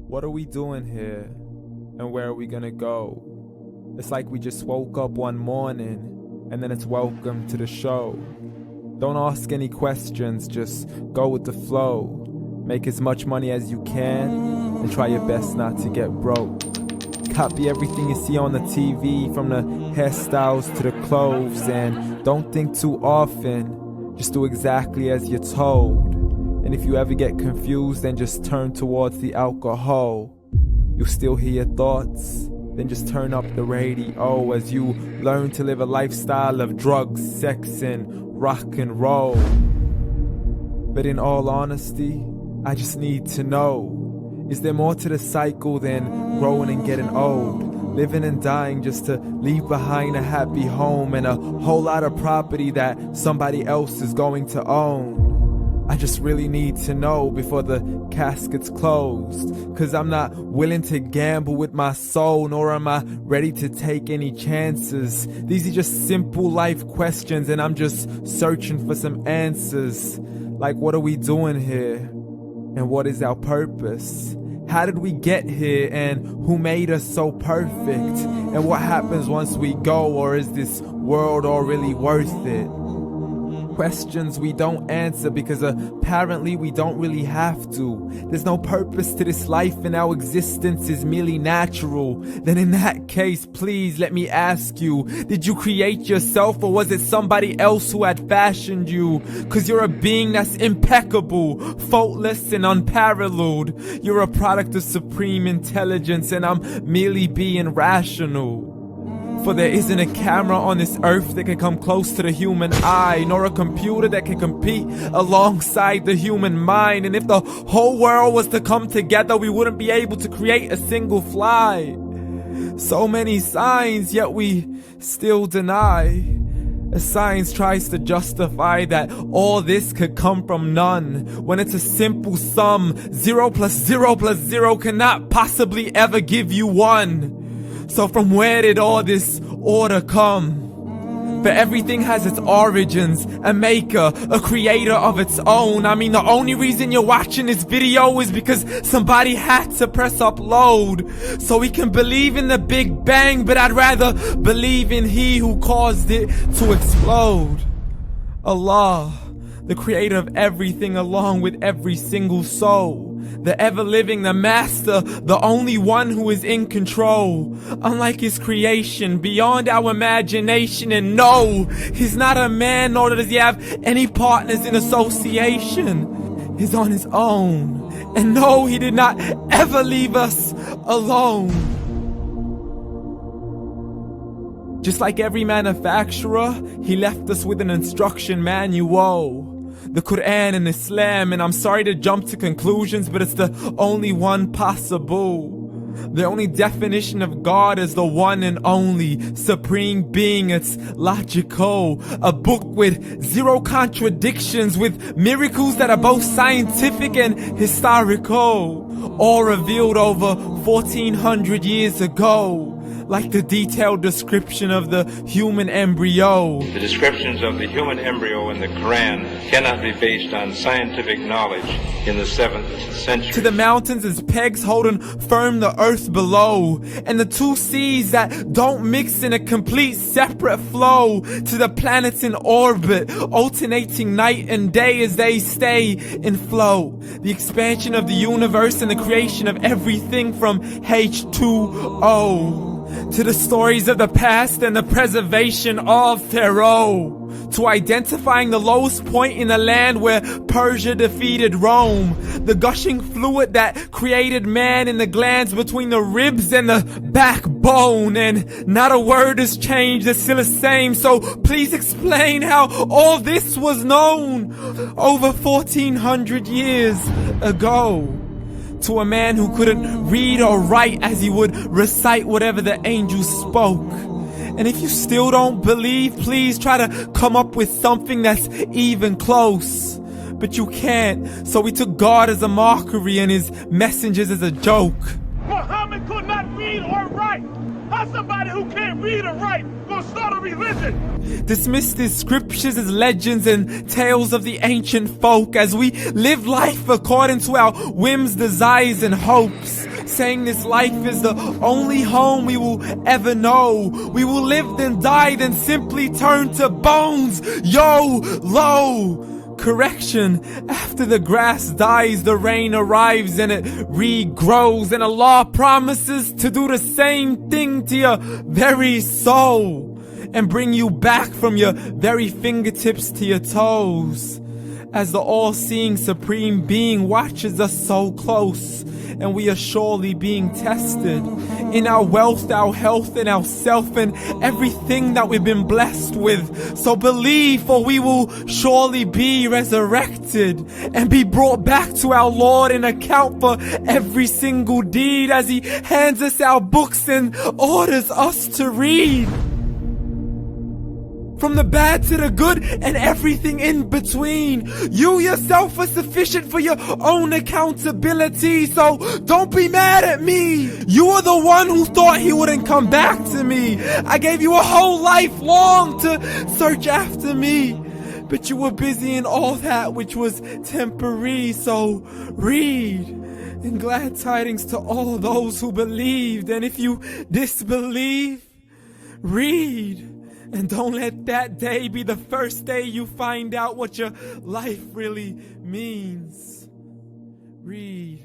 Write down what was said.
What are we doing here? And where are we gonna go? It's like we just woke up one morning and then it's welcome to the show. Don't ask any questions, just go with the flow. Make as much money as you can and try your best not to get broke. Copy everything you see on the TV, from the hairstyles to the clothes, and don't think too often, just do exactly as you're told. And if you ever get confused, then just turn towards the alcohol. You'll still hear your thoughts, then just turn up the radio as you learn to live a lifestyle of drugs, sex, and rock and roll. But in all honesty, I just need to know, is there more to the cycle than growing and getting old? Living and dying just to leave behind a happy home and a whole lot of property that somebody else is going to own. I just really need to know before the casket's closed, 'cause I'm not willing to gamble with my soul, nor am I ready to take any chances. These are just simple life questions and I'm just searching for some answers. Like, what are we doing here? And what is our purpose? How did we get here, and who made us so perfect? And what happens once we go, or is this world all really worth it? Questions we don't answer because apparently we don't really have to. There's no purpose to this life and our existence is merely natural. Then in that case, please let me ask you, did you create yourself, or was it somebody else who had fashioned you? 'Cause you're a being that's impeccable, faultless and unparalleled. You're a product of supreme intelligence and I'm merely being rational. For there isn't a camera on this earth that can come close to the human eye, nor a computer that can compete alongside the human mind. And if the whole world was to come together, we wouldn't be able to create a single fly. So many signs, yet we still deny. As science tries to justify that all this could come from none, when it's a simple sum. 0 plus 0 plus 0 cannot possibly ever give you 1. So from where did all this order come? For everything has its origins, a maker, a creator of its own. I mean, the only reason you're watching this video is because somebody had to press upload. So we can believe in the Big Bang, but I'd rather believe in He who caused it to explode. Allah, the creator of everything along with every single soul. The ever-living, the master, the only one who is in control. Unlike his creation, beyond our imagination. And no, he's not a man, nor does he have any partners in association. He's on his own. And no, he did not ever leave us alone. Just like every manufacturer, he left us with an instruction manual. The Quran and Islam, and I'm sorry to jump to conclusions, but it's the only one possible. The only definition of God is the one and only supreme being. It's logical. A book with 0 contradictions, with miracles that are both scientific and historical. All revealed over 1400 years ago. Like the detailed description of the human embryo. The descriptions of the human embryo in the Quran cannot be based on scientific knowledge in the 7th century. To the mountains as pegs holding firm the earth below, and the 2 seas that don't mix in a complete separate flow. To the planets in orbit, alternating night and day as they stay in flow. The expansion of the universe and the creation of everything from H2O. To the stories of the past and the preservation of Pharaoh. To identifying the lowest point in the land where Persia defeated Rome. The gushing fluid that created man in the glands between the ribs and the backbone. And not a word has changed, it's still the same. So please explain how all this was known over 1400 years ago. To a man who couldn't read or write, as he would recite whatever the angels spoke. And if you still don't believe, please try to come up with something that's even close. But you can't, so we took God as a mockery and his messengers as a joke. Muhammad could not read or write. How's somebody who can't read or write gonna start a religion? Dismiss these scriptures as legends and tales of the ancient folk, as we live life according to our whims, desires, and hopes. saying this life is the only home we will ever know. We will live then die, then simply turn to bones. YOLO! Correction, after the grass dies, the rain arrives and it regrows, and Allah promises to do the same thing to your very soul and bring you back from your very fingertips to your toes, as the all-seeing supreme being watches us so close, and we are surely being tested in our wealth, our health, and our self, and everything that we've been blessed with. So believe, for we will surely be resurrected and be brought back to our Lord and account for every single deed, as He hands us our books and orders us to read. From the bad to the good and everything in between. You yourself are sufficient for your own accountability, so don't be mad at me. You are the one who thought He wouldn't come back to me. I gave you a whole life long to search after me, but you were busy in all that which was temporary. So read, and glad tidings to all those who believed. And if you disbelieve, read. And don't let that day be the first day you find out what your life really means. Read.